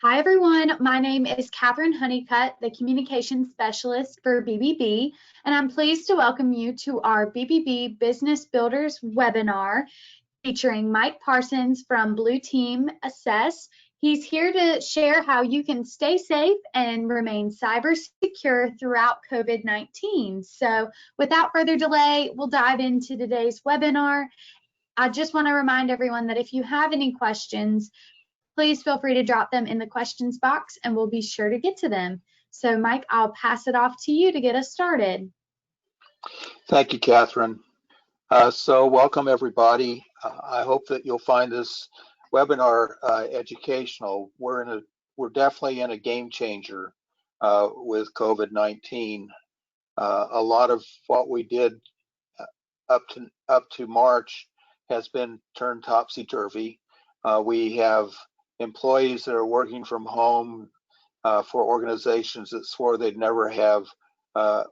Hi everyone, my name is Catherine Honeycutt, the Communications Specialist for BBB, and I'm pleased to welcome you to our BBB Business Builders webinar featuring Mike Parsons from BlueTeamAssess. He's here to share how you can stay safe and remain cyber secure throughout COVID-19. So without further delay, we'll dive into today's webinar. I just want to remind everyone that if you have any questions, please feel free to drop them in the questions box and we'll be sure to get to them. So Mike, I'll pass it off to you to get us started. Thank you, Catherine. So welcome everybody. I hope that you'll find this webinar educational. We're definitely in a game changer with COVID-19. A lot of what we did up to March has been turned topsy-turvy. We have employees that are working from home for organizations that swore they'd never have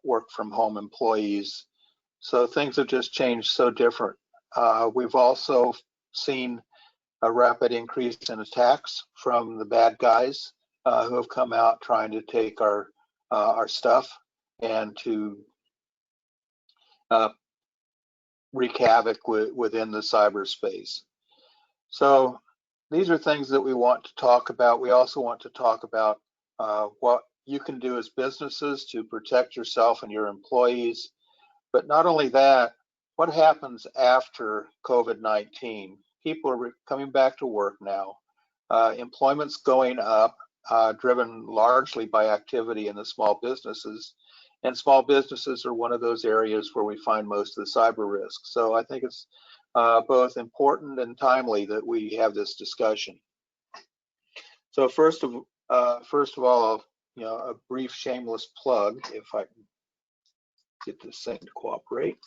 work from home employees. So things have just changed so different. We've also seen a rapid increase in attacks from the bad guys who have come out trying to take our stuff and to wreak havoc within the cyberspace. So these are things that we want to talk about. We also want to talk about what you can do as businesses to protect yourself and your employees. But not only that, what happens after COVID-19? People are coming back to work now. Employment's going up, driven largely by activity in the small businesses. And small businesses are one of those areas where we find most of the cyber risk. So I think it's both important and timely that we have this discussion. So first of all, a brief shameless plug, if I can get this thing to cooperate.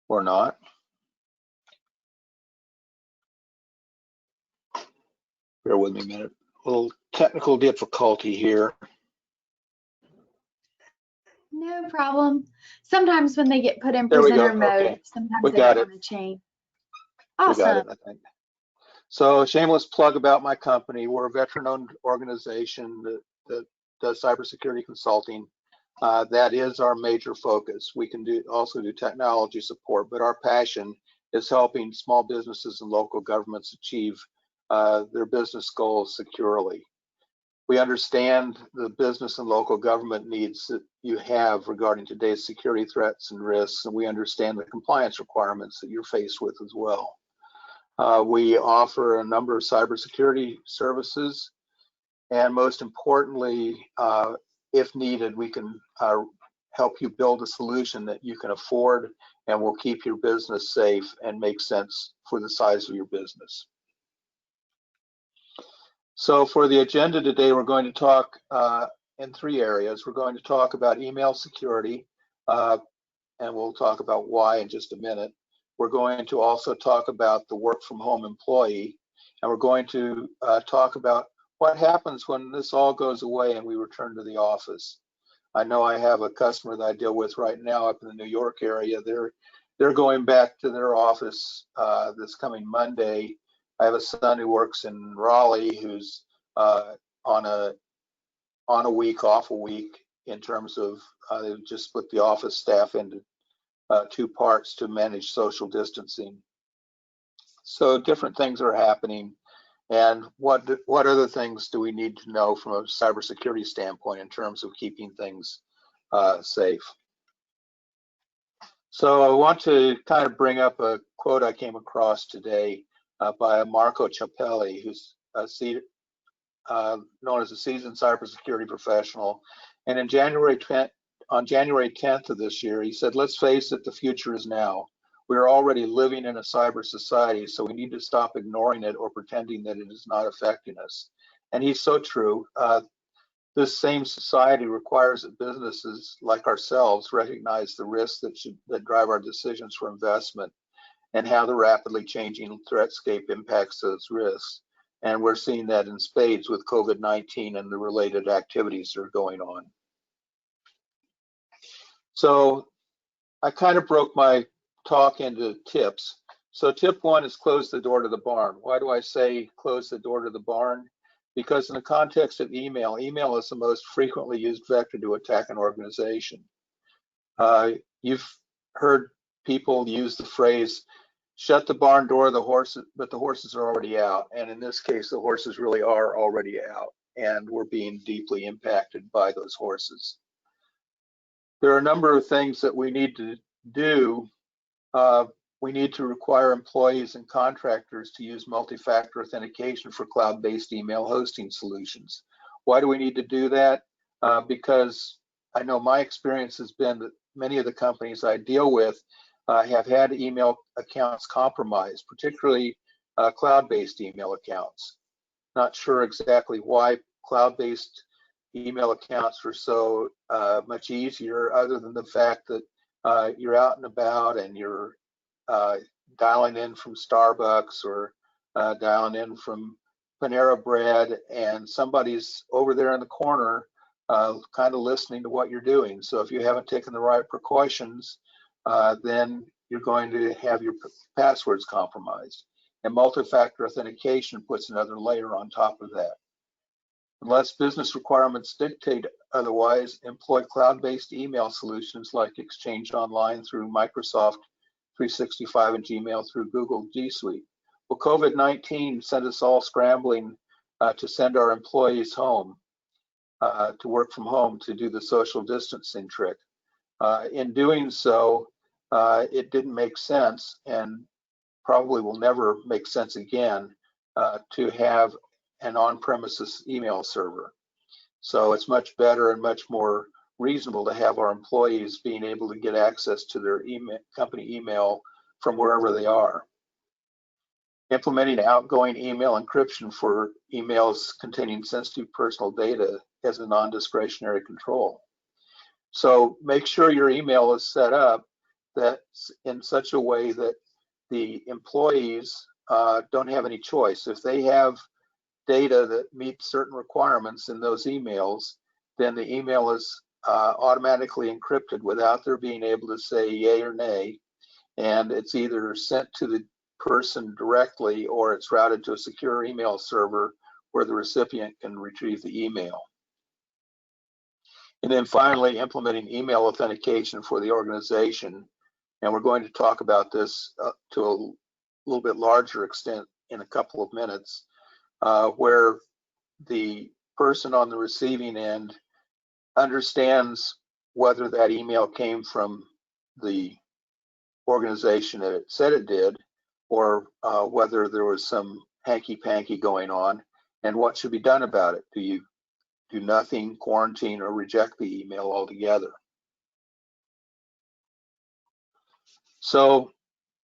Or not. Bear with me a minute. A little technical difficulty here. No problem. Sometimes when they get put in presenter mode, okay. Sometimes we they got don't it. want to change. Awesome. We got it, I think. So shameless plug about my company. We're a veteran-owned organization that does cybersecurity consulting. That is our major focus. We can also do technology support, but our passion is helping small businesses and local governments achieve their business goals securely. We understand the business and local government needs that you have regarding today's security threats and risks, and we understand the compliance requirements that you're faced with as well. We offer a number of cybersecurity services, and most importantly, if needed, we can help you build a solution that you can afford and will keep your business safe and make sense for the size of your business. So for the agenda today, we're going to talk in three areas. We're going to talk about email security, and we'll talk about why in just a minute. We're going to also talk about the work from home employee, and we're going to talk about what happens when this all goes away and we return to the office. I know I have a customer that I deal with right now up in the New York area. They're going back to their office this coming Monday. I have a son who works in Raleigh who's on a week off a week in terms of they've just split the office staff into two parts to manage social distancing. So different things are happening. And what other things do we need to know from a cybersecurity standpoint in terms of keeping things safe? So I want to kind of bring up a quote I came across today by Marco Ciappelli, who's known as a seasoned cybersecurity professional. And on January 10th of this year, he said, "Let's face it, the future is now. We are already living in a cyber society, so we need to stop ignoring it or pretending that it is not affecting us." And he's so true. This same society requires that businesses like ourselves recognize the risks that drive our decisions for investment and how the rapidly changing threatscape impacts those risks. And we're seeing that in spades with COVID-19 and the related activities that are going on. So I kind of broke my talk into tips. So tip one is close the door to the barn. Why do I say close the door to the barn? Because in the context of email, email is the most frequently used vector to attack an organization. You've heard people use the phrase, shut the barn door, but the horses are already out. And in this case, the horses really are already out, and we're being deeply impacted by those horses. There are a number of things that we need to do. We need to require employees and contractors to use multi-factor authentication for cloud-based email hosting solutions. Why do we need to do that? Because I know my experience has been that many of the companies I deal with have had email accounts compromised, particularly cloud-based email accounts. Not sure exactly why cloud-based email accounts are so much easier, other than the fact that you're out and about and you're dialing in from Starbucks or dialing in from Panera Bread, and somebody's over there in the corner kind of listening to what you're doing. So if you haven't taken the right precautions, then you're going to have your passwords compromised. And multi-factor authentication puts another layer on top of that. Unless business requirements dictate otherwise, employ cloud-based email solutions like Exchange Online through Microsoft 365 and Gmail through Google G Suite. Well, COVID-19 sent us all scrambling to send our employees home, to work from home, to do the social distancing trick. In doing so, it didn't make sense, and probably will never make sense again, to have an on-premises email server. So it's much better and much more reasonable to have our employees being able to get access to their company email from wherever they are. Implementing outgoing email encryption for emails containing sensitive personal data as a non-discretionary control. So make sure your email is set up that's in such a way that the employees don't have any choice. If they have data that meets certain requirements in those emails, then the email is automatically encrypted without their being able to say yay or nay, and it's either sent to the person directly or it's routed to a secure email server where the recipient can retrieve the email. And then finally, implementing email authentication for the organization. And we're going to talk about this to a little bit larger extent in a couple of minutes, where the person on the receiving end understands whether that email came from the organization that it said it did, or whether there was some hanky-panky going on, and what should be done about it. Do you do nothing, quarantine, or reject the email altogether? So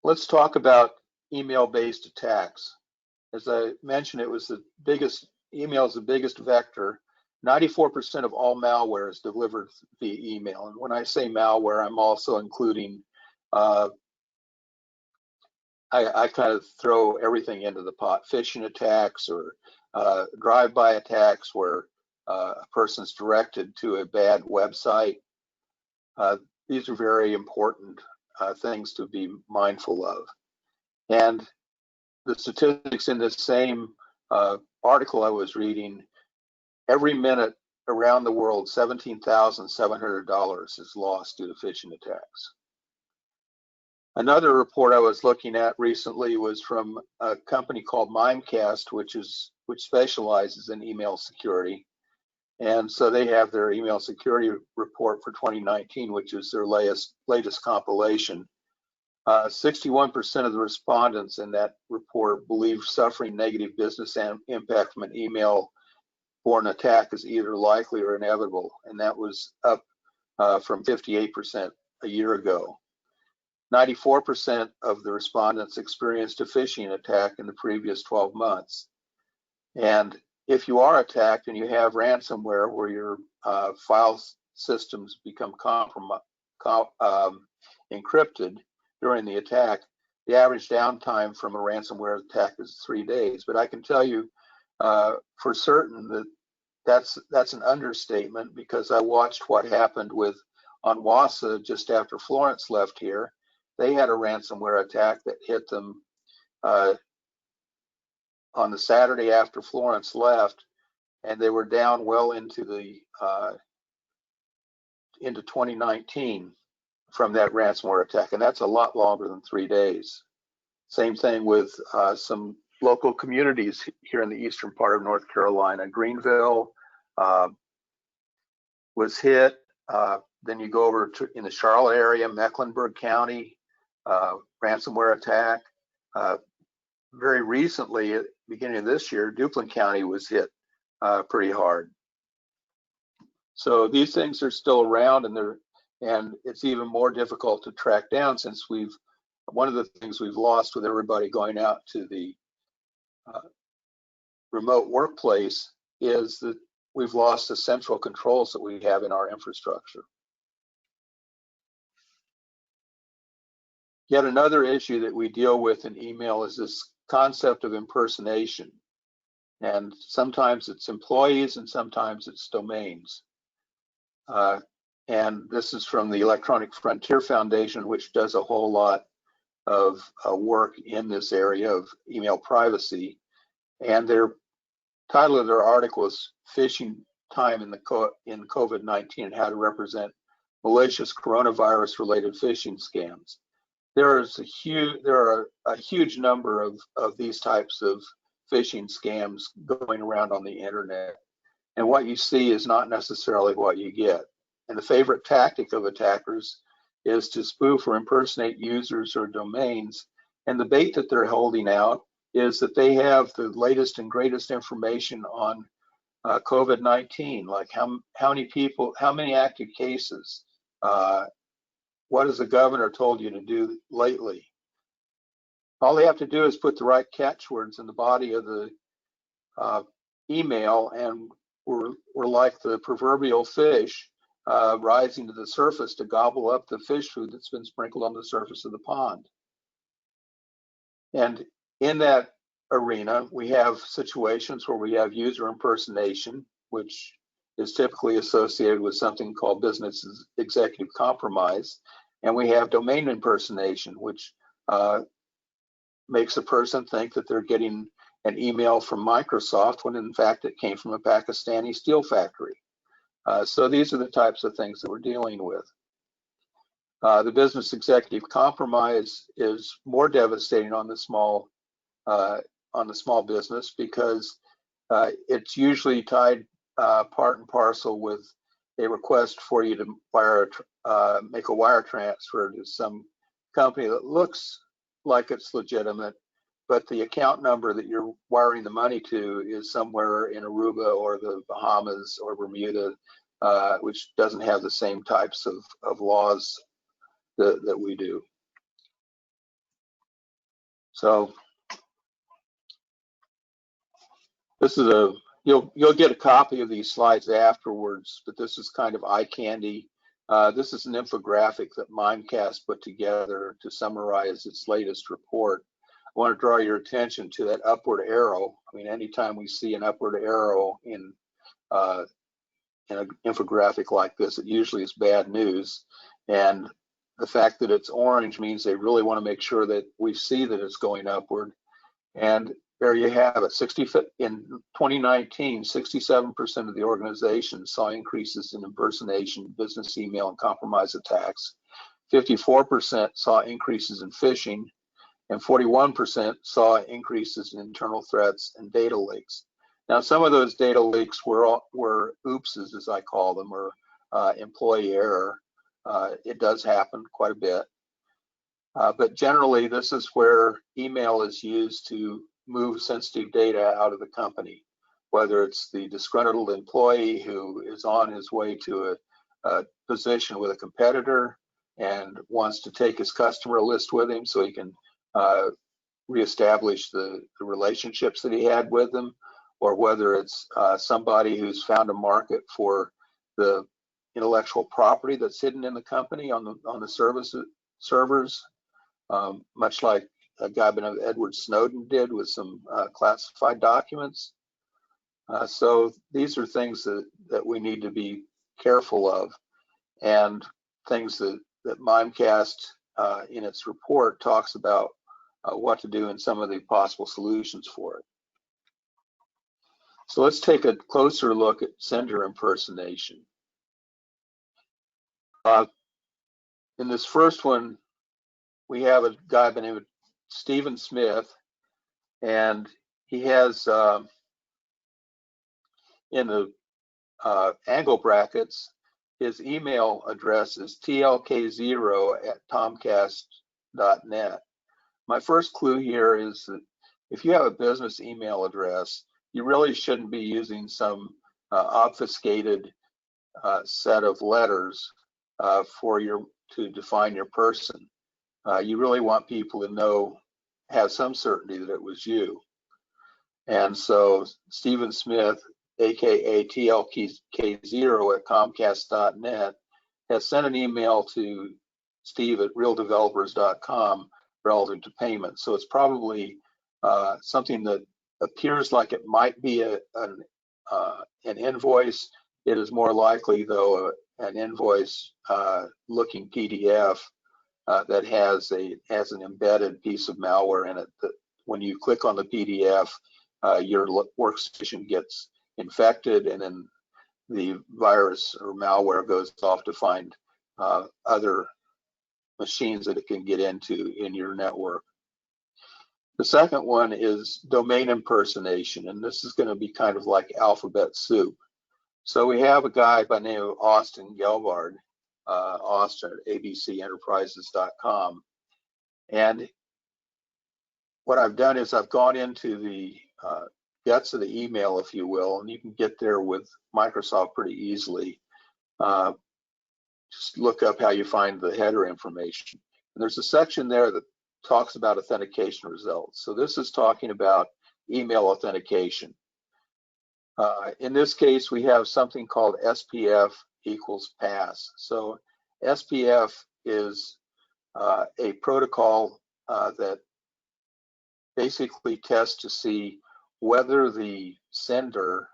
let's talk about email-based attacks. As I mentioned, email is the biggest vector. 94% of all malware is delivered via email. And when I say malware, I'm also including, I kind of throw everything into the pot. Phishing attacks or drive-by attacks where a person's directed to a bad website. These are very important things to be mindful of. And the statistics in this same article I was reading, every minute around the world, $17,700 is lost due to phishing attacks. Another report I was looking at recently was from a company called Mimecast, which specializes in email security. And so they have their email security report for 2019, which is their latest compilation. 61% of the respondents in that report believe suffering negative business impact from an email-borne attack is either likely or inevitable, and that was up from 58% a year ago. 94% of the respondents experienced a phishing attack in the previous 12 months. And if you are attacked and you have ransomware where your file systems become encrypted during the attack, the average downtime from a ransomware attack is 3 days. But I can tell you for certain that that's an understatement, because I watched what happened with on Wassa just after Florence left here. They had a ransomware attack that hit them on the Saturday after Florence left, and they were down well into 2019 from that ransomware attack, and that's a lot longer than 3 days. Same thing with some local communities here in the eastern part of North Carolina. Greenville was hit. Then you go over to in the Charlotte area, Mecklenburg County, ransomware attack. Very recently, at the beginning of this year, Duplin County was hit pretty hard. So these things are still around, and it's even more difficult to track down since one of the things we've lost with everybody going out to the remote workplace is that we've lost the central controls that we have in our infrastructure. Yet another issue that we deal with in email is this concept of impersonation. And sometimes it's employees and sometimes it's domains. And this is from the Electronic Frontier Foundation, which does a whole lot of work in this area of email privacy. And their title of their article is "Phishing Time in COVID-19 and How to Represent Malicious Coronavirus-Related Phishing Scams." There are a huge number of these types of phishing scams going around on the internet, and what you see is not necessarily what you get. And the favorite tactic of attackers is to spoof or impersonate users or domains, and the bait that they're holding out is that they have the latest and greatest information on COVID-19, like how many people, how many active cases, what has the governor told you to do lately? All they have to do is put the right catchwords in the body of the email, and we're like the proverbial fish rising to the surface to gobble up the fish food that's been sprinkled on the surface of the pond. And in that arena, we have situations where we have user impersonation, which is typically associated with something called business executive compromise. And we have domain impersonation, which makes a person think that they're getting an email from Microsoft when in fact it came from a Pakistani steel factory. So these are the types of things that we're dealing with. The business executive compromise is more devastating on the small business because it's usually tied part and parcel with a request for you to make a wire transfer to some company that looks like it's legitimate, but the account number that you're wiring the money to is somewhere in Aruba or the Bahamas or Bermuda, which doesn't have the same types of laws that we do. So this is you'll get a copy of these slides afterwards, but this is kind of eye candy. This is an infographic that Mimecast put together to summarize its latest report. I want to draw your attention to that upward arrow. I mean, anytime we see an upward arrow in an infographic like this, it usually is bad news. And the fact that it's orange means they really want to make sure that we see that it's going upward. And there you have it. In 2019, 67% of the organizations saw increases in impersonation, business email, and compromise attacks. 54% saw increases in phishing, and 41% saw increases in internal threats and data leaks. Now, some of those data leaks were oopses, as I call them, or employee error. It does happen quite a bit. But generally, this is where email is used to move sensitive data out of the company, whether it's the disgruntled employee who is on his way to a position with a competitor and wants to take his customer list with him so he can reestablish the relationships that he had with them, or whether it's somebody who's found a market for the intellectual property that's hidden in the company on the servers, much like a guy by the name of Edward Snowden did with some classified documents. So these are things that we need to be careful of. And things that Mimecast in its report talks about what to do and some of the possible solutions for it. So let's take a closer look at sender impersonation. In this first one, we have a guy by the name of Stephen Smith, and he has in the angle brackets, his email address is tlk0@comcast.net. My first clue here is that if you have a business email address, you really shouldn't be using some obfuscated set of letters to define your person. You really want people to know, have some certainty that it was you. And so Stephen Smith, aka tlk0@comcast.net, has sent an email to steve@realdevelopers.com relative to payment. So it's probably something that appears like it might be an invoice. It is more likely, though, an invoice looking PDF that has an embedded piece of malware in it that when you click on the PDF, your workstation gets infected, and then the virus or malware goes off to find other machines that it can get into in your network. The second one is domain impersonation, and this is going to be kind of like alphabet soup. So we have a guy by the name of Austin Gelbard, Austin at abcenterprises.com, and what I've done is I've gone into the guts of the email, if you will, and you can get there with Microsoft pretty easily. Just look up how you find the header information. And there's a section there that talks about authentication results. So this is talking about email authentication. In this case, we have something called SPF equals pass. So SPF is a protocol that basically tests to see whether the sender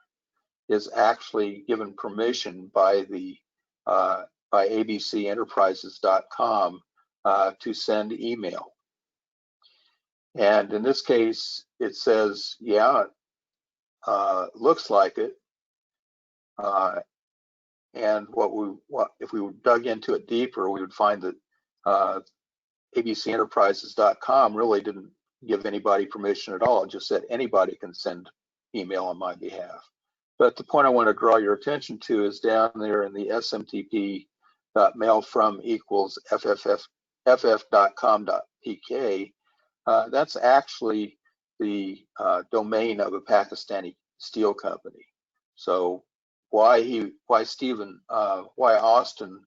is actually given permission by abcenterprises.com to send email. And in this case, it says, yeah, looks like it. And if we dug into it deeper, we would find that abcenterprises.com really didn't give anybody permission at all. It just said anybody can send email on my behalf. But the point I want to draw your attention to is down there in the smtp.mailfrom equals ff.com.pk. That's actually the domain of a Pakistani steel company. So why Austin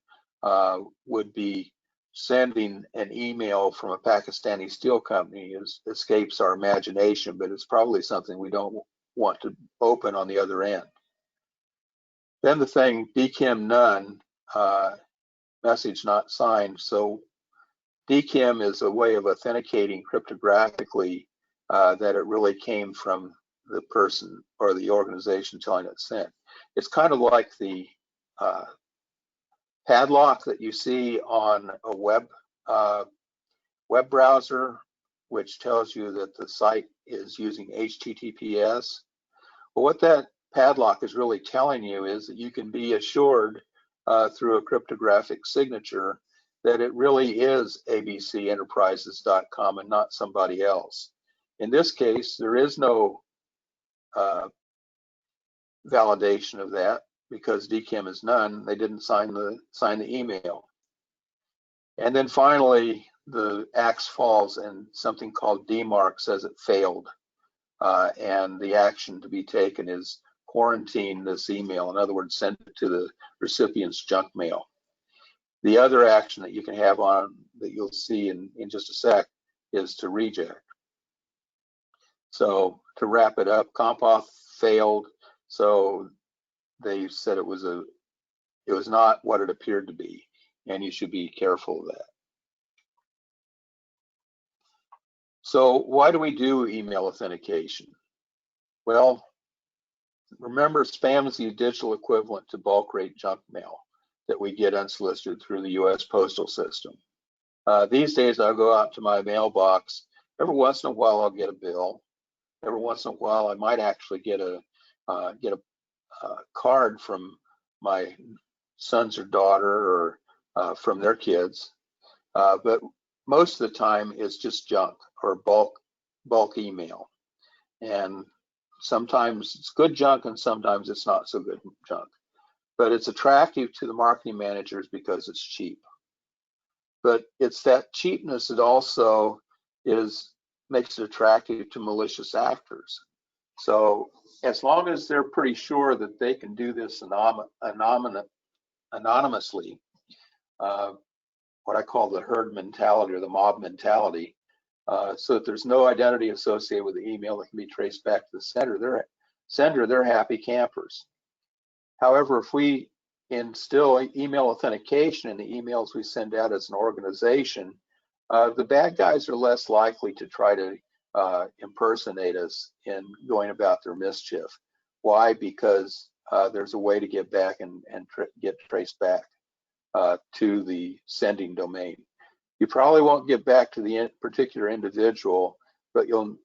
would be sending an email from a Pakistani steel company escapes our imagination, but it's probably something we don't want to open on the other end. Then the thing DKIM none, message not signed. So DKIM is a way of authenticating cryptographically that it really came from the person or the organization telling it sent. It's kind of like the padlock that you see on a web browser, which tells you that the site is using HTTPS. Well, what that padlock is really telling you is that you can be assured through a cryptographic signature that it really is abcenterprises.com and not somebody else. In this case, there is no validation of that because DKIM is none. They didn't sign the email. And then finally, the axe falls and something called DMARC says it failed. And the action to be taken is quarantine this email. In other words, send it to the recipient's junk mail. The other action that you can have on that you'll see in just a sec is to reject. So to wrap it up, CompAuth failed. So they said it was not what it appeared to be, and you should be careful of that. So why do we do email authentication? Well, remember, spam is the digital equivalent to bulk rate junk mail. that we get unsolicited through the U.S. postal system. These days, I'll go out to my mailbox. Every once in a while, I'll get a bill. Every once in a while, I might actually get a card from my sons or daughter or from their kids. But most of the time, it's just junk or bulk email. And sometimes it's good junk and sometimes it's not so good junk. But it's attractive to the marketing managers because it's cheap. But it's that cheapness that also makes it attractive to malicious actors. So as long as they're pretty sure that they can do this anonymously, what I call the herd mentality or the mob mentality, so that there's no identity associated with the email that can be traced back to the sender, they're happy campers. However, if we instill email authentication in the emails we send out as an organization, the bad guys are less likely to try to impersonate us in going about their mischief. Why? Because there's a way to get back and get traced back to the sending domain. You probably won't get back to the particular individual, but you'll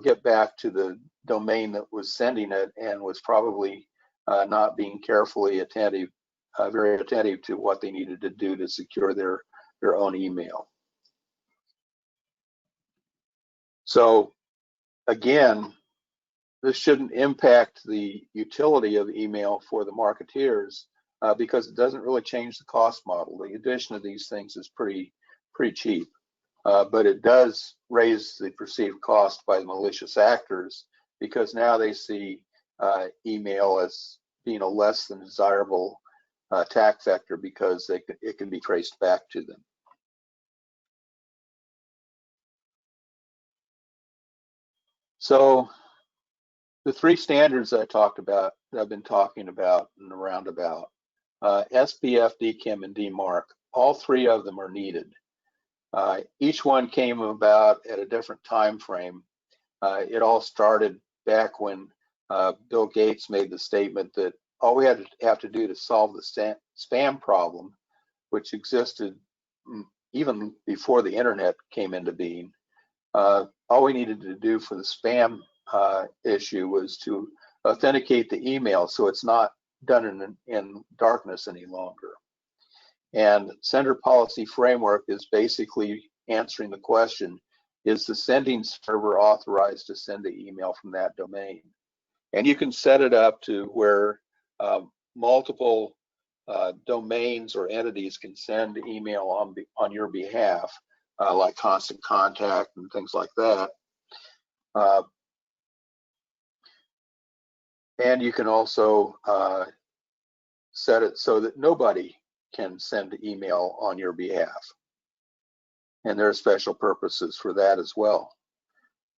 get back to the domain that was sending it and was probably not being carefully attentive, very attentive to what they needed to do to secure their own email. So again, this shouldn't impact the utility of email for the marketeers because it doesn't really change the cost model. The addition of these things is pretty cheap, but it does raise the perceived cost by the malicious actors because now they see email as being a less than desirable attack vector because it can be traced back to them. So the three standards I talked about, that I've been talking about in the roundabout, SPF, DKIM, and DMARC, all three of them are needed. Each one came about at a different time frame. It all started back when Bill Gates made the statement that all we had to have to do to solve the spam problem, which existed even before the internet came into being, all we needed to do for the spam issue was to authenticate the email so it's not done in darkness any longer. And Sender Policy Framework is basically answering the question, is the sending server authorized to send the email from that domain? And you can set it up to where multiple domains or entities can send email on your behalf, like Constant Contact and things like that. And you can also set it so that nobody can send email on your behalf. And there are special purposes for that as well.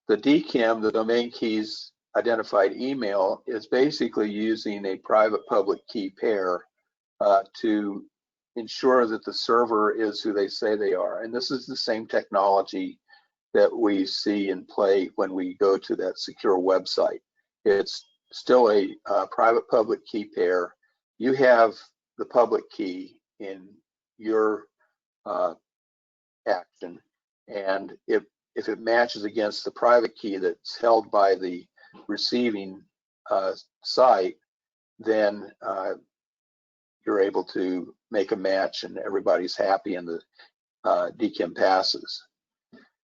The DKIM, the domain keys identified email, is basically using a private public key pair to ensure that the server is who they say they are. And this is the same technology that we see in play when we go to that secure website. It's still a private public key pair. You have the public key in your action, and if it matches against the private key that's held by the receiving site, then you're able to make a match and everybody's happy and the DKIM passes.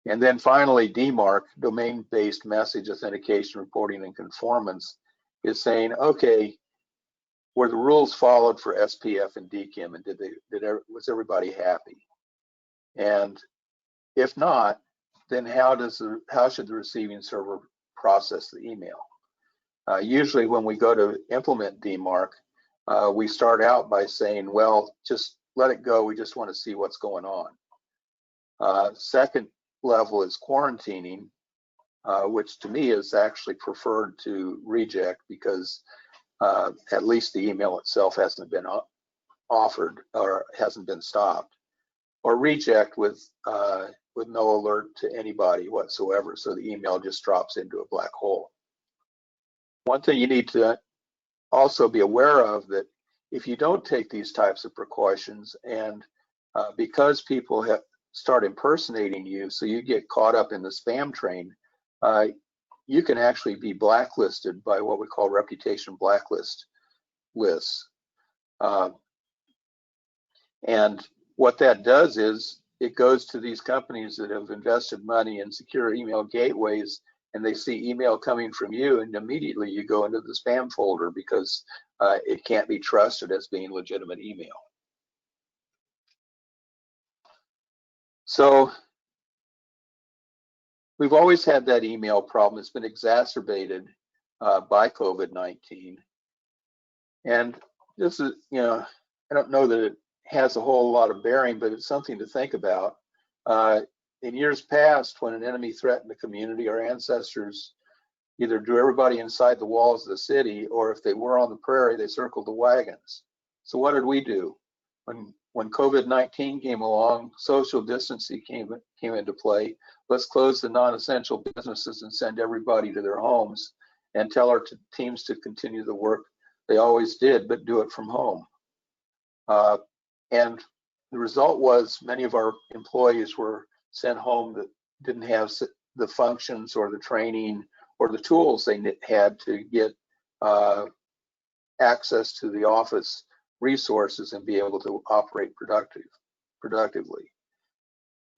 And then finally, DMARC, domain-based message authentication, reporting, and conformance, is saying, okay, were the rules followed for SPF and DKIM, and was everybody happy? And if not, then how should the receiving server process the email? Usually when we go to implement DMARC, we start out by saying, well, just let it go. We just want to see what's going on. Second level is quarantining, which to me is actually preferred to reject because at least the email itself hasn't been offered or hasn't been stopped, or reject with no alert to anybody whatsoever, so the email just drops into a black hole. One thing you need to also be aware of, that if you don't take these types of precautions, and because people start impersonating you, so you get caught up in the spam train, you can actually be blacklisted by what we call reputation blacklist lists. And what that does is it goes to these companies that have invested money in secure email gateways, and they see email coming from you, and immediately you go into the spam folder because it can't be trusted as being legitimate email. So we've always had that email problem. It's been exacerbated by COVID-19. And this is, I don't know that it has a whole lot of bearing, but it's something to think about. In years past, when an enemy threatened a community, our ancestors either drew everybody inside the walls of the city, or if they were on the prairie, they circled the wagons. So what did we do? When COVID-19 came along, social distancing came into play. Let's close the non-essential businesses and send everybody to their homes and tell our teams to continue the work they always did, but do it from home. And the result was many of our employees were sent home that didn't have the functions or the training or the tools they had to get access to the office resources and be able to operate productively.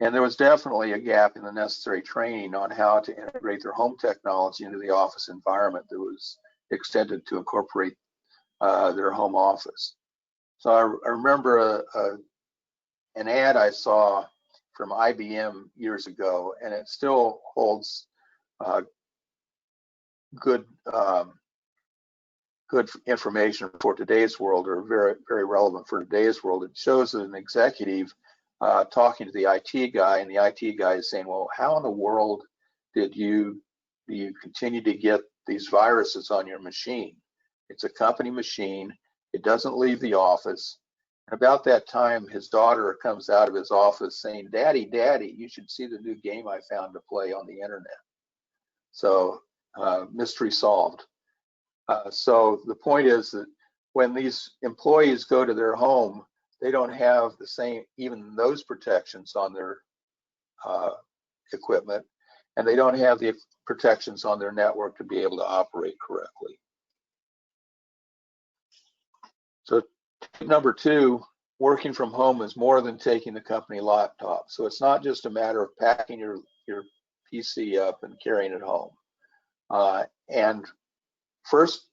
And there was definitely a gap in the necessary training on how to integrate their home technology into the office environment that was extended to incorporate their home office. So I remember an ad I saw from IBM years ago, and it still holds good information for today's world, or very, very relevant for today's world. It shows an executive talking to the IT guy, and the IT guy is saying, well, how in the world do you continue to get these viruses on your machine? It's a company machine. It doesn't leave the office. And about that time, his daughter comes out of his office saying, Daddy, Daddy, you should see the new game I found to play on the internet. So mystery solved. So the point is that when these employees go to their home, they don't have the same, even those protections on their equipment, and they don't have the protections on their network to be able to operate correctly. So number two, working from home is more than taking the company laptop. So it's not just a matter of packing your PC up and carrying it home. And first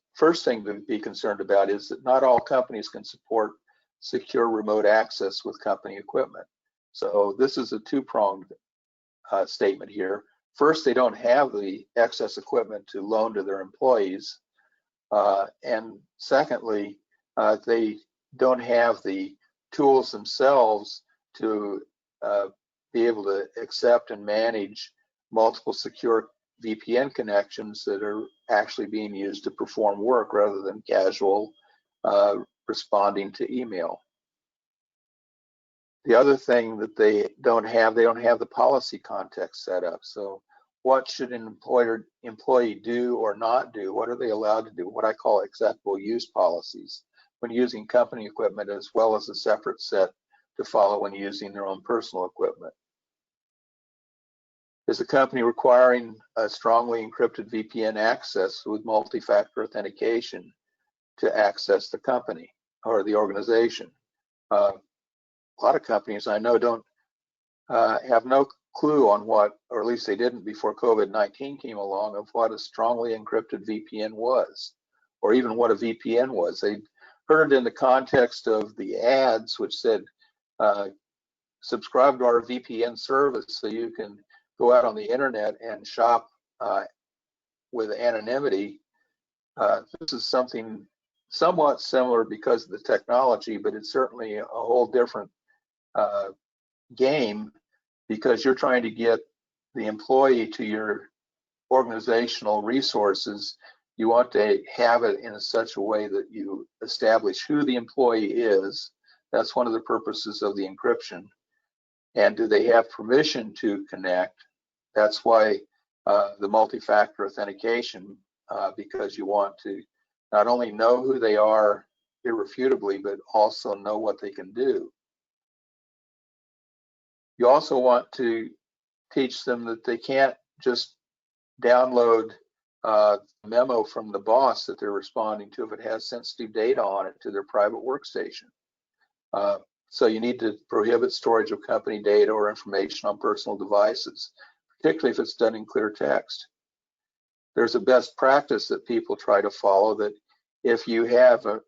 thing to be concerned about is that not all companies can support secure remote access with company equipment. So this is a two-pronged statement here. First, they don't have the excess equipment to loan to their employees. And secondly, they don't have the tools themselves to be able to accept and manage multiple secure VPN connections that are actually being used to perform work rather than casual responding to email. The other thing that they don't have the policy context set up. So what should an employee do or not do? What are they allowed to do? What I call acceptable use policies when using company equipment, as well as a separate set to follow when using their own personal equipment. Is the company requiring a strongly encrypted VPN access with multi-factor authentication to access the company or the organization? A lot of companies I know don't have no clue on what, or at least they didn't before COVID-19 came along, of what a strongly encrypted VPN was, or even what a VPN was. They heard it in the context of the ads, which said, subscribe to our VPN service so you can go out on the internet and shop with anonymity. This is something somewhat similar because of the technology, but it's certainly a whole different game, because you're trying to get the employee to your organizational resources. You want to have it in such a way that you establish who the employee is. That's one of the purposes of the encryption. And do they have permission to connect? That's why the multi-factor authentication, because you want to not only know who they are irrefutably, but also know what they can do. You also want to teach them that they can't just download a memo from the boss that they're responding to if it has sensitive data on it to their private workstation. So you need to prohibit storage of company data or information on personal devices, particularly if it's done in clear text. There's a best practice that people try to follow, that if you have a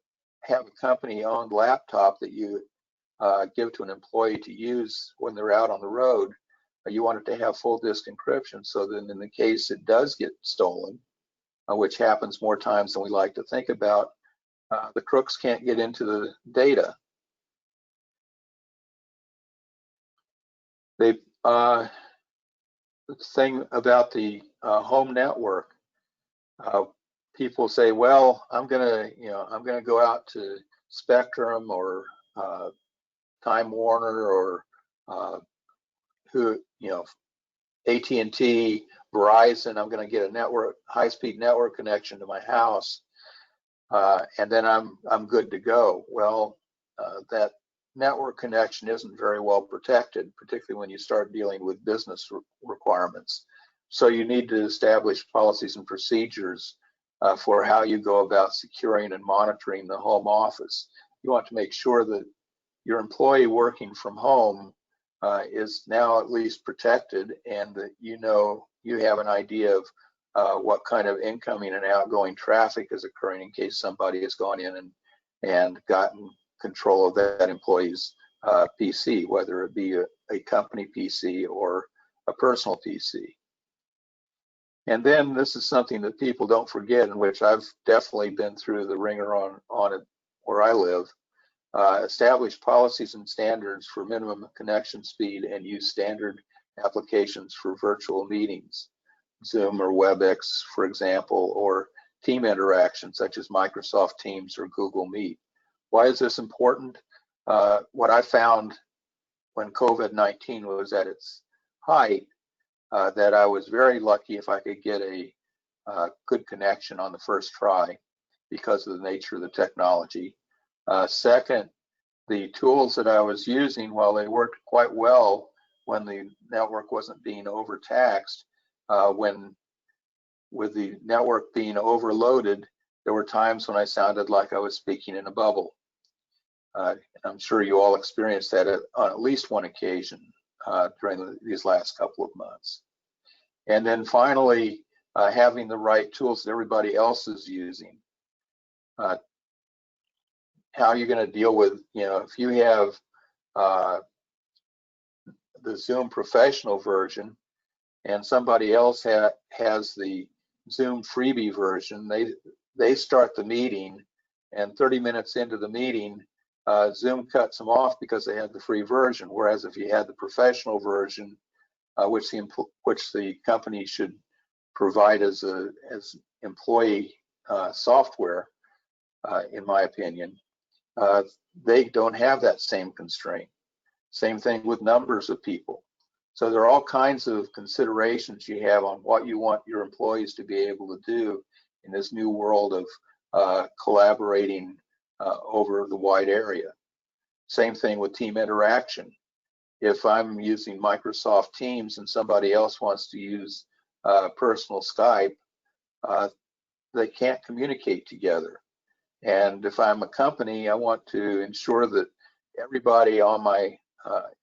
company-owned laptop that you give to an employee to use when they're out on the road, you want it to have full disk encryption, so that in the case it does get stolen, which happens more times than we like to think about, the crooks can't get into the data. The thing about the home network, people say, well, I'm gonna go out to Spectrum or Time Warner or AT&T, Verizon. I'm going to get a high-speed network connection to my house, and then I'm good to go. Well, that network connection isn't very well protected, particularly when you start dealing with business requirements. So you need to establish policies and procedures for how you go about securing and monitoring the home office. You want to make sure that your employee working from home is now at least protected, and that you have an idea of what kind of incoming and outgoing traffic is occurring in case somebody has gone in and gotten control of that employee's PC, whether it be a company PC or a personal PC. And then this is something that people don't forget, in which I've definitely been through the ringer on it where I live. Establish policies and standards for minimum connection speed and use standard applications for virtual meetings, Zoom or WebEx, for example, or team interactions such as Microsoft Teams or Google Meet. Why is this important? What I found when COVID-19 was at its height, that I was very lucky if I could get a good connection on the first try because of the nature of the technology. Second, the tools that I was using, while they worked quite well when the network wasn't being overtaxed, with the network being overloaded, there were times when I sounded like I was speaking in a bubble. I'm sure you all experienced that on at least one occasion during these last couple of months. And then finally, having the right tools that everybody else is using. How are you going to deal with, if you have the Zoom professional version and somebody else has the Zoom freebie version, they start the meeting, and 30 minutes into the meeting, Zoom cuts them off because they had the free version. Whereas if you had the professional version, which the company should provide as employee software, in my opinion, they don't have that same constraint. Same thing with numbers of people. So there are all kinds of considerations you have on what you want your employees to be able to do in this new world of collaborating over the wide area. Same thing with team interaction. If I'm using Microsoft Teams and somebody else wants to use personal Skype, they can't communicate together. And if I'm a company, I want to ensure that everybody on my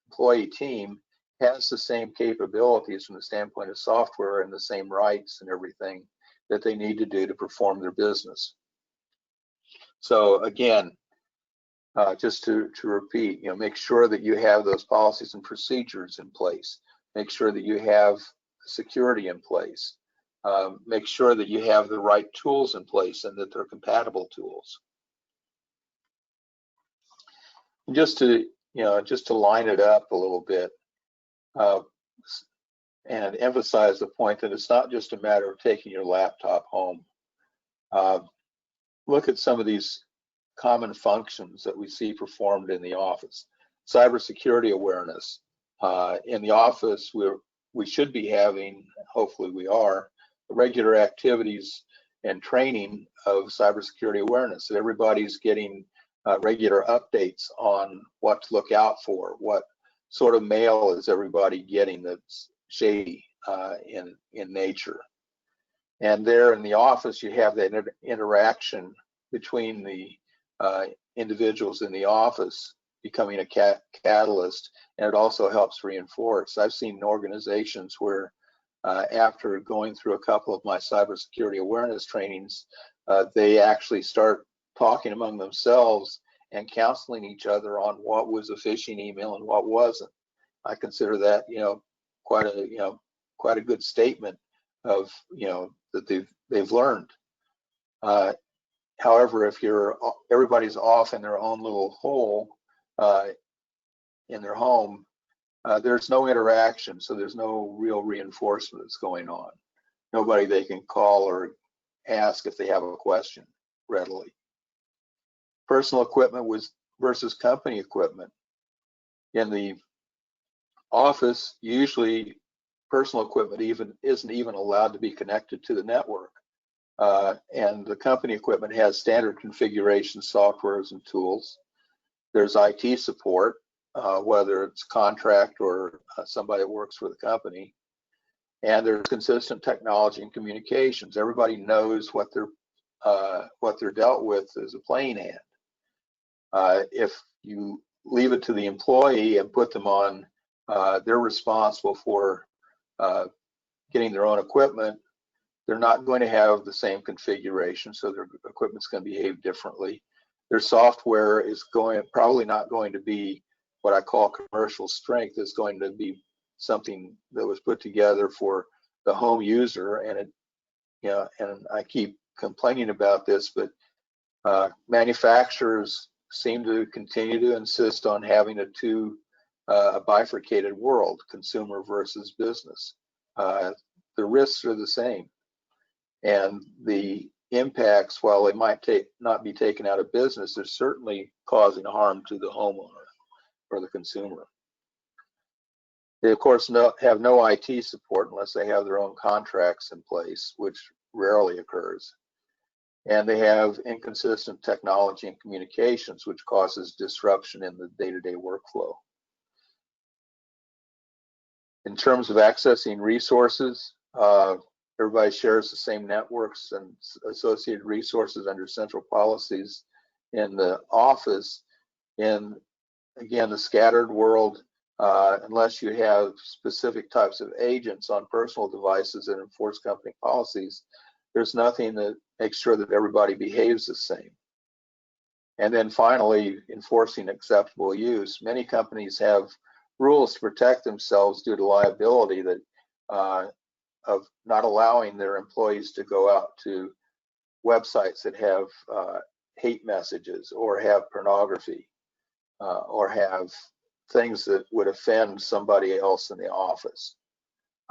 employee team has the same capabilities from the standpoint of software and the same rights and everything that they need to do to perform their business. So again, just to repeat, make sure that you have those policies and procedures in place. Make sure that you have security in place. Make sure that you have the right tools in place and that they're compatible tools. And just to line it up a little bit, and emphasize the point that it's not just a matter of taking your laptop home. Look at some of these common functions that we see performed in the office. Cybersecurity awareness. In the office, we should be having, hopefully we are, regular activities and training of cybersecurity awareness. That everybody's getting regular updates on what to look out for, what sort of mail is everybody getting that's shady in nature. And there in the office, you have that interaction between the individuals in the office becoming a catalyst, and it also helps reinforce. I've seen organizations where after going through a couple of my cybersecurity awareness trainings, they actually start talking among themselves and counseling each other on what was a phishing email and what wasn't. I consider that, quite a good statement of, that they've learned. However, if everybody's off in their own little hole in their home, there's no interaction, so there's no real reinforcement that's going on. Nobody they can call or ask if they have a question readily. Personal equipment versus company equipment. In the office, usually personal equipment isn't even allowed to be connected to the network. And the company equipment has standard configuration softwares and tools. There's IT support, whether it's contract or somebody that works for the company. And there's consistent technology and communications. Everybody knows what they're dealt with as a playing hand. If you leave it to the employee and put them on, they're responsible for getting their own equipment, they're not going to have the same configuration, so their equipment's going to behave differently. Their software is probably not going to be what I call commercial strength. It's going to be something that was put together for the home user, and and I keep complaining about this, but manufacturers seem to continue to insist on having a bifurcated world, consumer versus business. The risks are the same, and the impacts, while they might not be taken out of business, they're certainly causing harm to the homeowner or the consumer. They, of course, have no IT support unless they have their own contracts in place, which rarely occurs. And they have inconsistent technology and communications, which causes disruption in the day-to-day workflow. In terms of accessing resources, everybody shares the same networks and associated resources under central policies. In the office, in, again, the scattered world, unless you have specific types of agents on personal devices that enforce company policies, there's nothing that makes sure that everybody behaves the same. And then finally, enforcing acceptable use. Many companies have rules to protect themselves due to liability that of not allowing their employees to go out to websites that have hate messages or have pornography or have things that would offend somebody else in the office.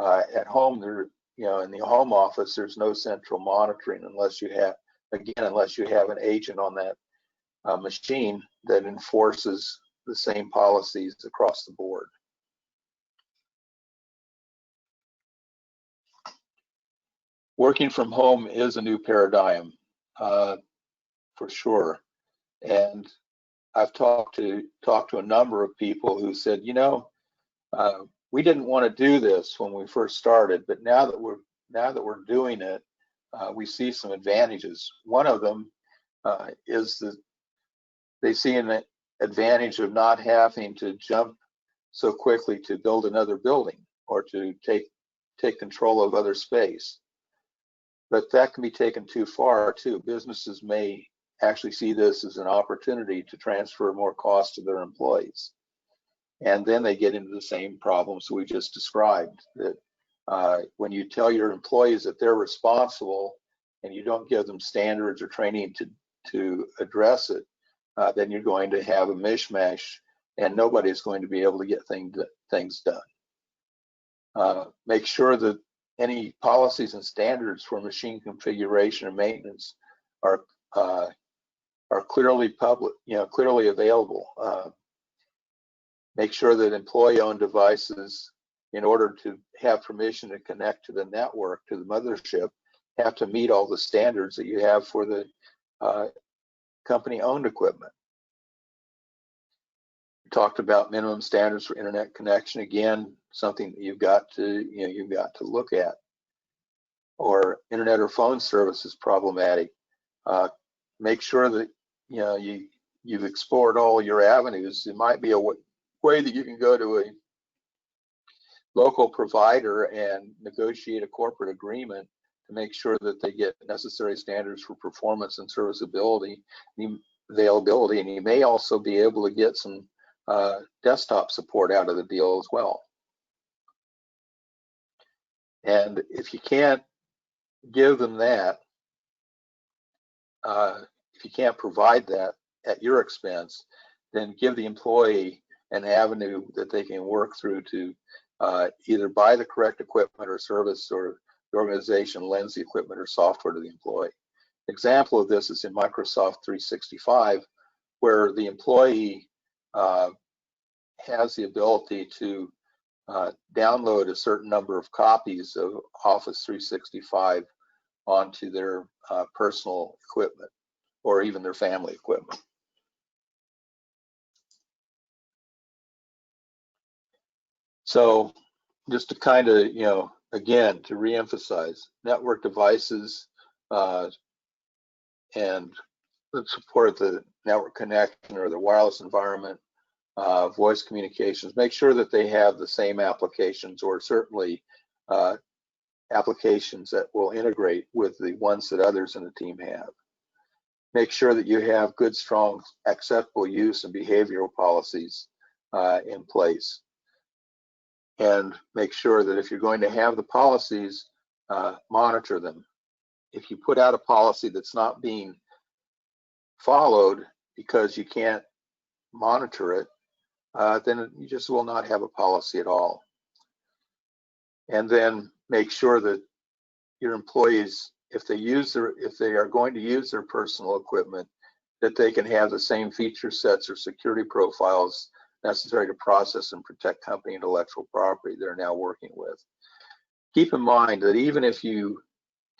At home, in the home office, there's no central monitoring unless you have an agent on that machine that enforces the same policies across the board. Working from home is a new paradigm, for sure. And I've talked to a number of people who said, we didn't want to do this when we first started, but now that we're doing it, we see some advantages. One of them is that they see an advantage of not having to jump so quickly to build another building or to take control of other space. But that can be taken too far too. Businesses may actually see this as an opportunity to transfer more cost to their employees. And then they get into the same problems we just described, that when you tell your employees that they're responsible and you don't give them standards or training to address it, then you're going to have a mishmash and nobody's going to be able to get things done. Make sure that any policies and standards for machine configuration and maintenance are clearly clearly available. Make sure that employee-owned devices, in order to have permission to connect to the network, to the mothership, have to meet all the standards that you have for the company-owned equipment. talked about minimum standards for internet connection. Again, something that you've got to look at. Or internet or phone service is problematic. Make sure that you've explored all your avenues. It might be a way that you can go to a local provider and negotiate a corporate agreement to make sure that they get necessary standards for performance and serviceability, availability, and you may also be able to get some desktop support out of the deal as well. And if you can't give them that, if you can't provide that at your expense, then give the employee an avenue that they can work through to either buy the correct equipment or service, or the organization lends the equipment or software to the employee. An example of this is in Microsoft 365, where the employee has the ability to download a certain number of copies of Office 365 onto their personal equipment or even their family equipment. So just to kind of, again, to reemphasize, network devices and support the network connection or the wireless environment, voice communications, make sure that they have the same applications, or certainly applications that will integrate with the ones that others in the team have. Make sure that you have good, strong, acceptable use and behavioral policies in place. And make sure that if you're going to have the policies, monitor them. If you put out a policy that's not being followed because you can't monitor it, then you just will not have a policy at all. And then make sure that your employees, if they are going to use their personal equipment, that they can have the same feature sets or security profiles necessary to process and protect company intellectual property they're now working with. Keep in mind that even if you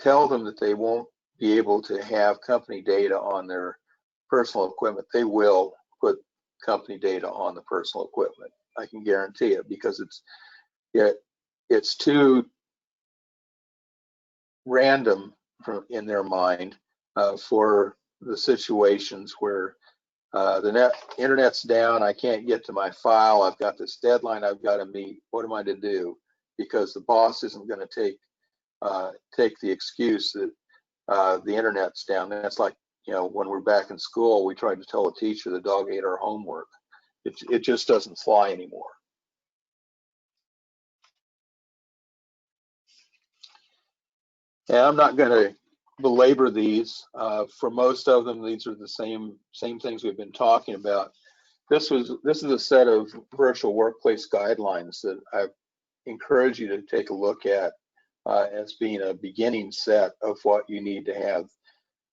tell them that they won't be able to have company data on their personal equipment, they will put company data on the personal equipment. I can guarantee it, because it's too random in their mind for the situations where the internet's down, I can't get to my file, I've got this deadline I've got to meet, what am I to do? Because the boss isn't going to take the excuse that the internet's down. That's like, when we're back in school, we tried to tell a teacher the dog ate our homework. It just doesn't fly anymore. And I'm not going to belabor these. For most of them, these are the same things we've been talking about. This is a set of virtual workplace guidelines that I encourage you to take a look at as being a beginning set of what you need to have.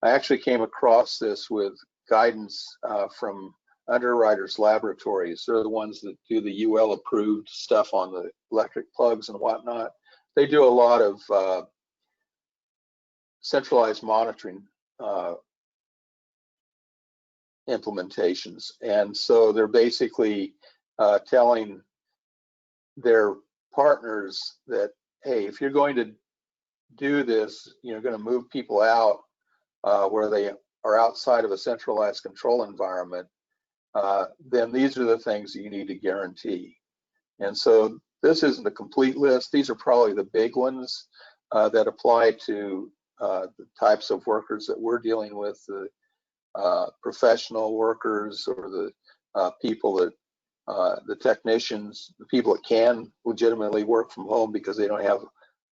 I actually came across this with guidance from Underwriters Laboratories. They're the ones that do the UL approved stuff on the electric plugs and whatnot. They do a lot of centralized monitoring implementations, and so they're basically telling their partners that, hey, if you're going to do this, you're going to move people out where they are outside of a centralized control environment, then these are the things that you need to guarantee. And so this isn't a complete list. These are probably the big ones that apply to the types of workers that we're dealing with, the professional workers, or the people that, the technicians, the people that can legitimately work from home because they don't have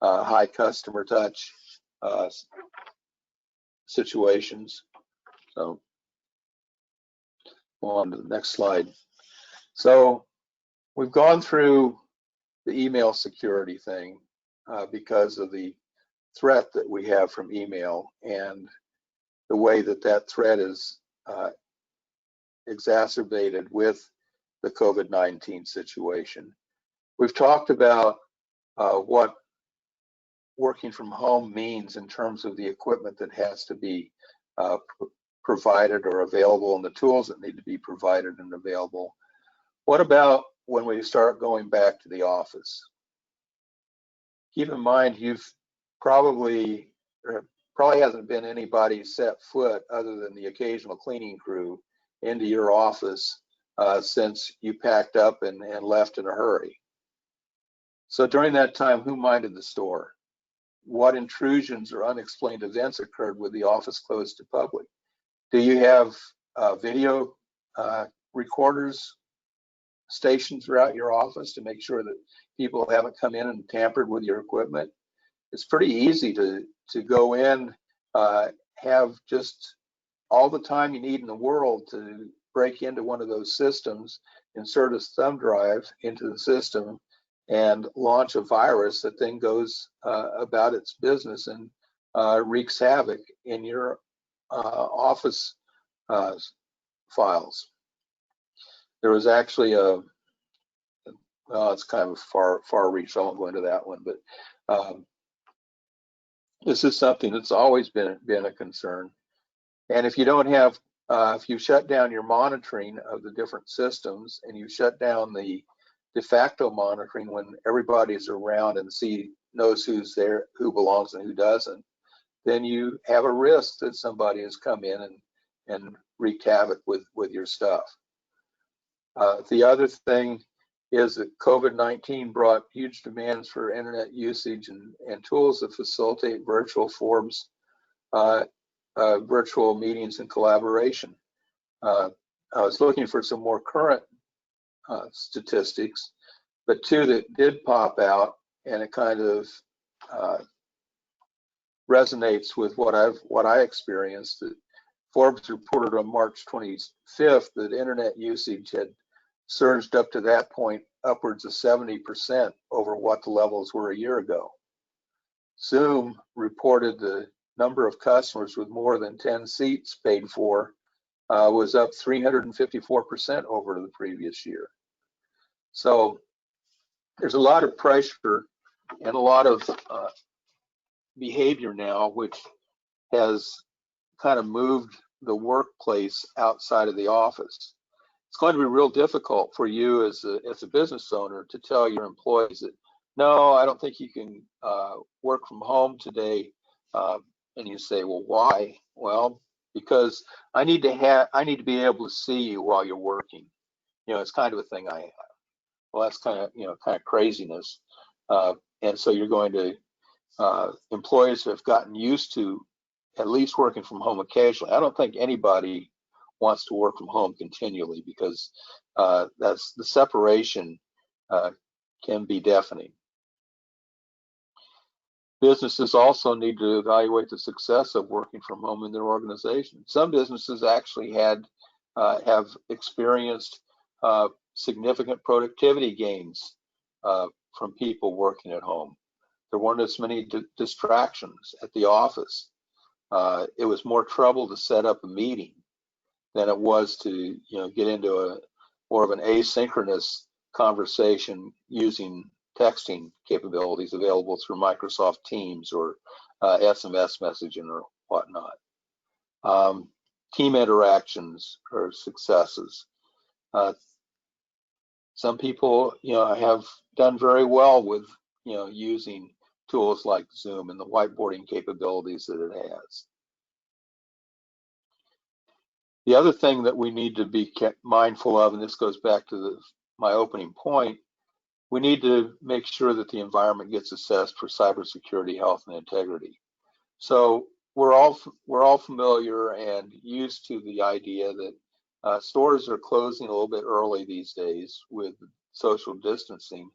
high customer touch situations. So on to the next slide. So we've gone through the email security thing because of the threat that we have from email and the way that threat is exacerbated with the COVID-19 situation. We've talked about what working from home means in terms of the equipment that has to be provided or available, and the tools that need to be provided and available. What about when we start going back to the office? Keep in mind, you've probably hasn't been anybody set foot other than the occasional cleaning crew into your office since you packed up and left in a hurry. So during that time, who minded the store? What intrusions or unexplained events occurred with the office closed to public? Do you have video recorders stationed throughout your office to make sure that people haven't come in and tampered with your equipment? It's pretty easy to go in, have just all the time you need in the world to break into one of those systems, insert a thumb drive into the system, and launch a virus that then goes about its business and wreaks havoc in your office files. There was actually it's kind of far reach, so I won't go into that one, but this is something that's always been a concern. And if you don't have, if you shut down your monitoring of the different systems and you shut down the de facto monitoring when everybody's around and knows who's there, who belongs and who doesn't, then you have a risk that somebody has come in and wreaked havoc with your stuff. The other thing is that COVID-19 brought huge demands for internet usage and tools that facilitate virtual forums, virtual meetings and collaboration. I was looking for some more current statistics, but two that did pop out, and it kind of resonates with what I experienced. That Forbes reported on March 25th that internet usage had surged up to that point upwards of 70% over what the levels were a year ago. Zoom reported the number of customers with more than 10 seats paid for was up 354% over the previous year. So there's a lot of pressure and a lot of behavior now which has kind of moved the workplace outside of the office. It's going to be real difficult for you as a business owner to tell your employees that, no, I don't think you can work from home today. And you say, well, why? Well, because I need to be able to see you while you're working. You know, it's kind of a thing I have. Well, that's kind of craziness. And so you're going to employees have gotten used to at least working from home occasionally. I don't think anybody wants to work from home continually because that's the separation can be deafening. Businesses also need to evaluate the success of working from home in their organization. Some businesses actually have experienced significant productivity gains from people working at home. There weren't as many distractions at the office. It was more trouble to set up a meeting than it was to get into more of an asynchronous conversation using texting capabilities available through Microsoft Teams or SMS messaging or whatnot. Team interactions or successes. Some people, have done very well with, using tools like Zoom and the whiteboarding capabilities that it has. The other thing that we need to be mindful of, and this goes back to my opening point, we need to make sure that the environment gets assessed for cybersecurity, health, and integrity. So we're all familiar and used to the idea that stores are closing a little bit early these days with social distancing,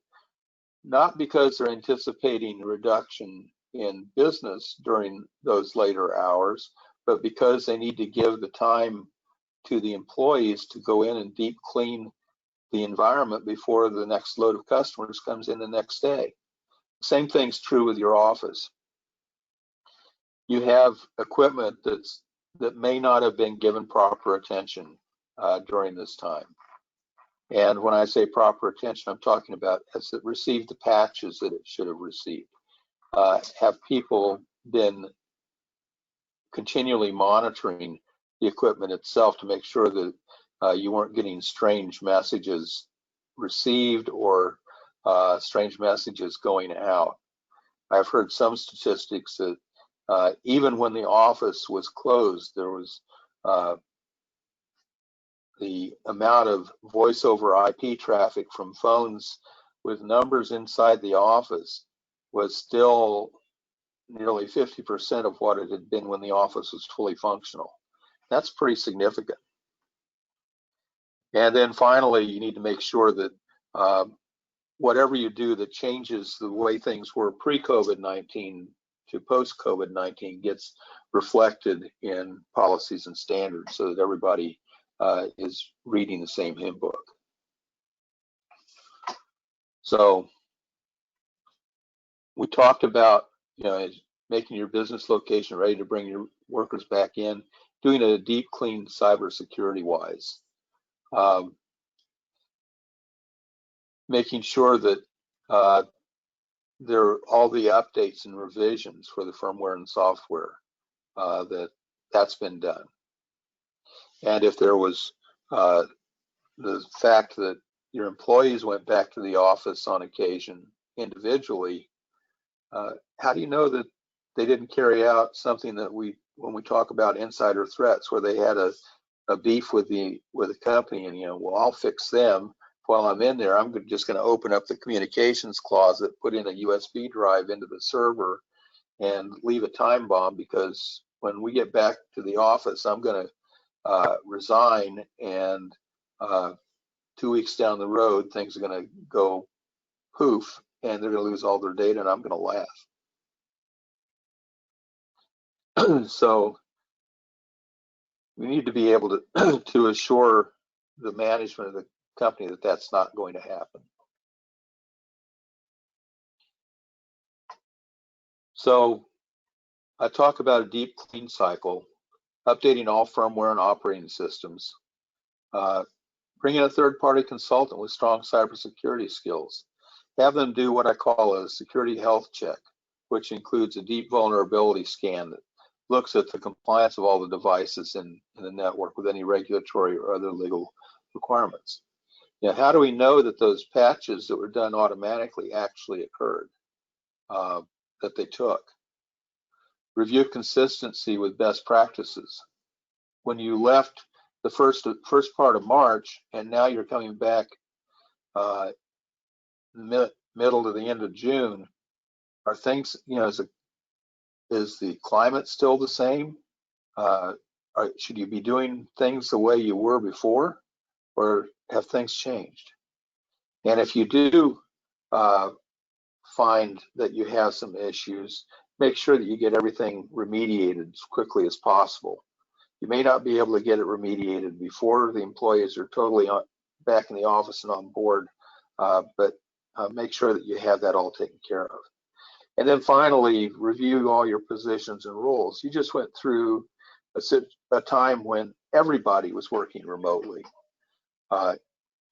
not because they're anticipating a reduction in business during those later hours, but because they need to give the time to the employees to go in and deep clean the environment before the next load of customers comes in the next day. Same thing's true with your office. You have equipment that may not have been given proper attention during this time. And when I say proper attention, I'm talking about has it received the patches that it should have received? Have people been continually monitoring the equipment itself to make sure that you weren't getting strange messages received or strange messages going out. I've heard some statistics that even when the office was closed, there was the amount of voice over IP traffic from phones with numbers inside the office was still nearly 50% of what it had been when the office was fully functional. That's pretty significant. And then finally, you need to make sure that whatever you do that changes the way things were pre-COVID-19 to post-COVID-19 gets reflected in policies and standards so that everybody is reading the same hymn book. So we talked about, making your business location ready to bring your workers back in, doing a deep clean cybersecurity wise, making sure that there are all the updates and revisions for the firmware and software, that's been done. And if there was the fact that your employees went back to the office on occasion individually, how do you know that they didn't carry out something that when we talk about insider threats, where they had a beef with the company, and well, I'll fix them while I'm in there. I'm just going to open up the communications closet, put in a USB drive into the server, and leave a time bomb, because when we get back to the office, I'm going to resign, and 2 weeks down the road, things are going to go poof, and they're going to lose all their data, and I'm going to laugh. So we need to be able to to assure the management of the company that that's not going to happen. So I talk about a deep clean cycle, updating all firmware and operating systems, bringing a third-party consultant with strong cybersecurity skills, have them do what I call a security health check, which includes a deep vulnerability scan that looks at the compliance of all the devices in the network with any regulatory or other legal requirements. How do we know that those patches that were done automatically actually occurred, that they took? Review consistency with best practices. When you left the first part of March, and now you're coming back middle to the end of June, are things, is the climate still the same? Should you be doing things the way you were before, or have things changed? And if you do find that you have some issues, make sure that you get everything remediated as quickly as possible. You may not be able to get it remediated before the employees are totally back in the office and on board, but make sure that you have that all taken care of. And then finally, review all your positions and roles. You just went through a time when everybody was working remotely.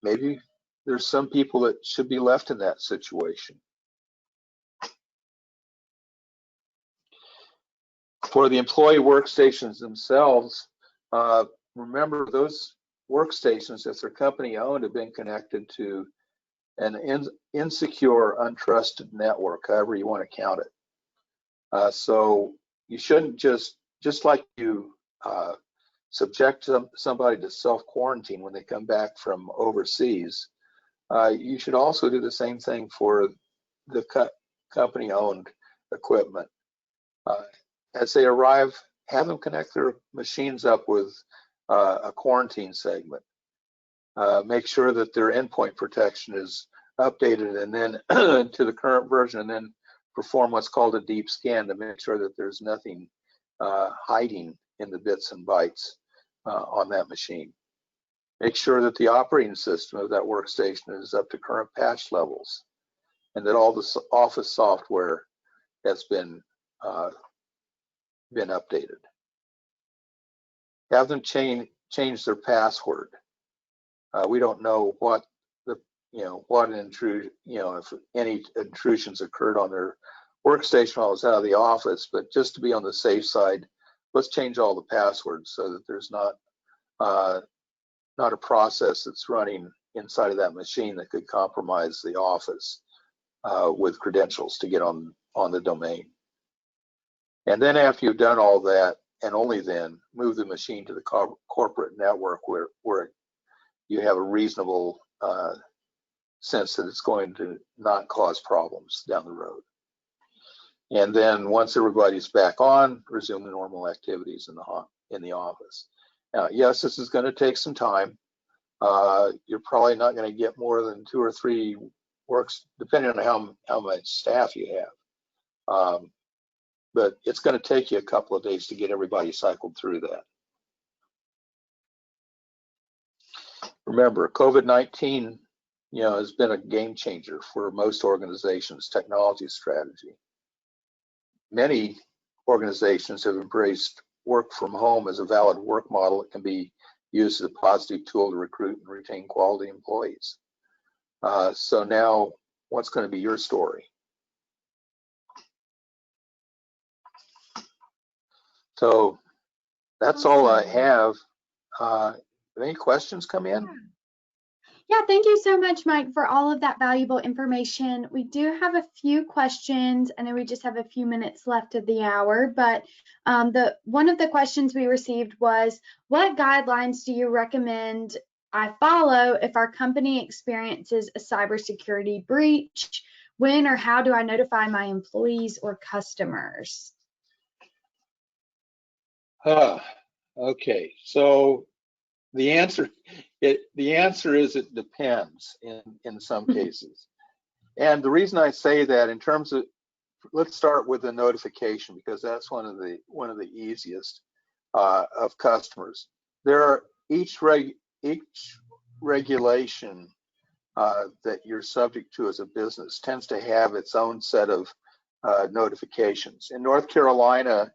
Maybe there's some people that should be left in that situation. For the employee workstations themselves, remember those workstations, if they're company owned, have been connected to an insecure, untrusted network, however you want to count it. So you shouldn't just like you subject somebody to self-quarantine when they come back from overseas, you should also do the same thing for the company-owned equipment. As they arrive, have them connect their machines up with a quarantine segment. Make sure that their endpoint protection is updated and then to the current version, and then perform what's called a deep scan to make sure that there's nothing hiding in the bits and bytes on that machine. Make sure that the operating system of that workstation is up to current patch levels, and that all the office software has been updated. Have them change their password. We don't know what what an intrusion, if any intrusions occurred on their workstation while I was out of the office, but just to be on the safe side, let's change all the passwords so that there's not not a process that's running inside of that machine that could compromise the office with credentials to get on the domain. And then after you've done all that, and only then, move the machine to the corporate network where you have a reasonable sense that it's going to not cause problems down the road. And then once everybody's back on, resume the normal activities in the office. Now, yes, this is going to take some time. You're probably not going to get more than 2 or 3 works, depending on how much staff you have. But it's going to take you a couple of days to get everybody cycled through that. Remember, COVID-19, has been a game changer for most organizations' technology strategy. Many organizations have embraced work from home as a valid work model that can be used as a positive tool to recruit and retain quality employees. So now, what's going to be your story? So that's all I have. Any questions come in? Yeah, thank you so much, Mike, for all of that valuable information. We do have a few questions. I know we just have a few minutes left of the hour, but one of the questions we received was, what guidelines do you recommend I follow if our company experiences a cybersecurity breach? When or how do I notify my employees or customers? Okay, so the answer is it depends in some cases. And the reason I say that, in terms of, let's start with the notification, because that's one of the easiest of customers. There are each regulation that you're subject to as a business tends to have its own set of notifications. In North Carolina,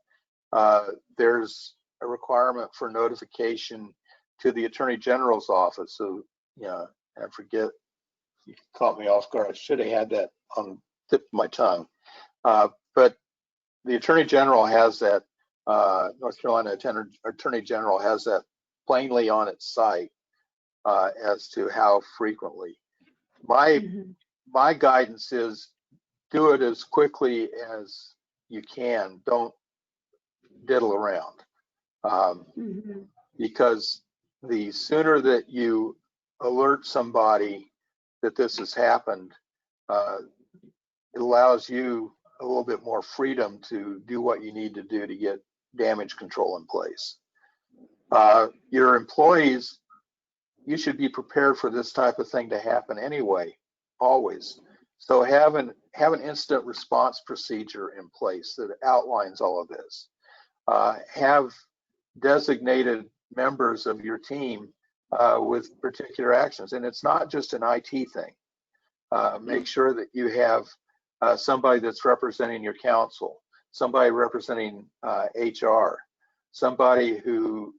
there's a requirement for notification to the Attorney General's office. So, I forget, you caught me off guard. I should have had that on the tip of my tongue. But the Attorney General has that, North Carolina Attorney General has that plainly on its site as to how frequently. My guidance is, do it as quickly as you can. Don't diddle around. Because the sooner that you alert somebody that this has happened, it allows you a little bit more freedom to do what you need to do to get damage control in place. Your employees, you should be prepared for this type of thing to happen anyway, always. So have an incident response procedure in place that outlines all of this. Have designated members of your team with particular actions, and it's not just an IT thing. Make sure that you have somebody that's representing your counsel, somebody representing HR, somebody who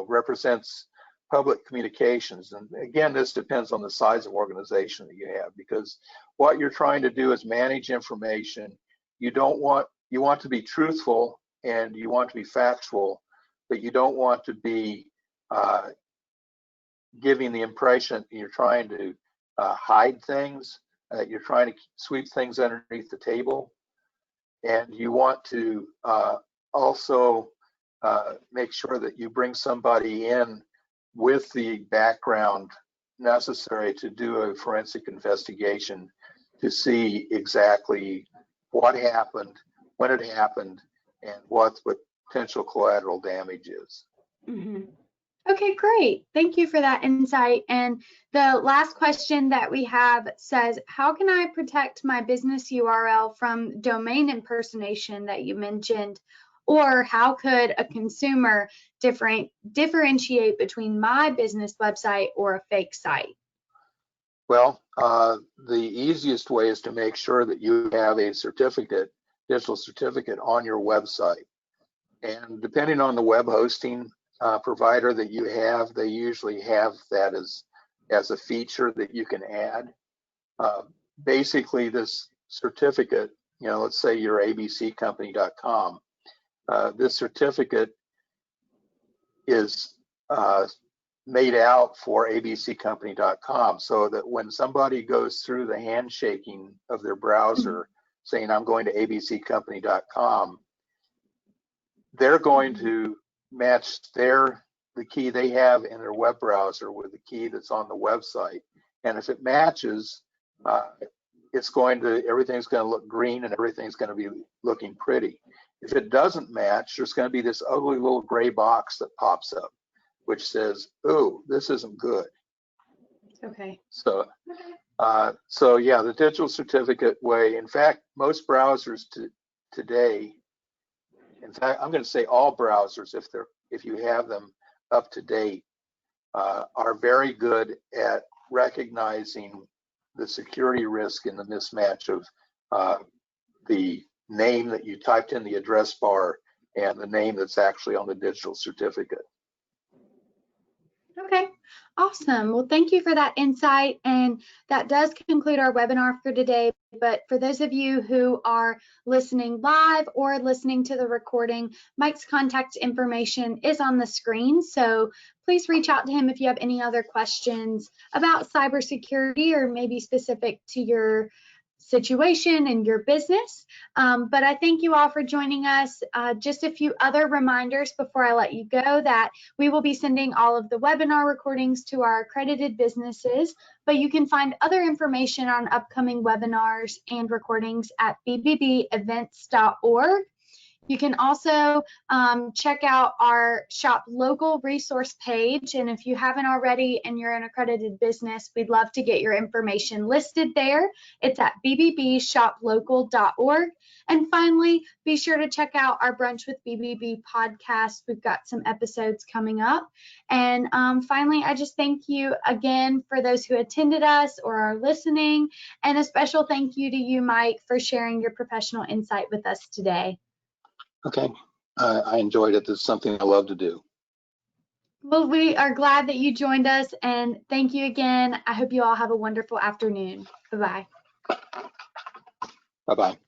represents public communications. And again, this depends on the size of organization that you have, because what you're trying to do is manage information. You want to be truthful and you want to be factual, but you don't want to be giving the impression that you're trying to hide things, you're trying to sweep things underneath the table. And you want to also make sure that you bring somebody in with the background necessary to do a forensic investigation to see exactly what happened, when it happened, and what potential collateral damage is. Okay, great. Thank you for that insight. And the last question that we have says, how can I protect my business URL from domain impersonation that you mentioned? Or how could a consumer differentiate between my business website or a fake site? Well, the easiest way is to make sure that you have a digital certificate on your website. And depending on the web hosting provider that you have, they usually have that as a feature that you can add. Basically, this certificate, let's say you're abccompany.com, this certificate is made out for abccompany.com, so that when somebody goes through the handshaking of their browser saying, I'm going to abccompany.com, they're going to match the key they have in their web browser with the key that's on the website. And if it matches, everything's going to look green and everything's going to be looking pretty. If it doesn't match, there's going to be this ugly little gray box that pops up, which says, "Oh, this isn't good." Okay. So yeah, the digital certificate way. In fact, most browsers today, in fact, I'm going to say all browsers, if you have them up to date, are very good at recognizing the security risk in the mismatch of the name that you typed in the address bar and the name that's actually on the digital certificate. Okay, awesome. Well, thank you for that insight. And that does conclude our webinar for today. But for those of you who are listening live or listening to the recording, Mike's contact information is on the screen. So please reach out to him if you have any other questions about cybersecurity or maybe specific to your situation and your business. But I thank you all for joining us. Just a few other reminders before I let you go, that we will be sending all of the webinar recordings to our accredited businesses, but you can find other information on upcoming webinars and recordings at bbbevents.org. You can also check out our Shop Local resource page. And if you haven't already and you're an accredited business, we'd love to get your information listed there. It's at bbbshoplocal.org. And finally, be sure to check out our Brunch with BBB podcast. We've got some episodes coming up. And finally, I just thank you again for those who attended us or are listening. And a special thank you to you, Mike, for sharing your professional insight with us today. Okay, I enjoyed it. This is something I love to do. Well, we are glad that you joined us, and thank you again. I hope you all have a wonderful afternoon. Bye-bye. Bye-bye.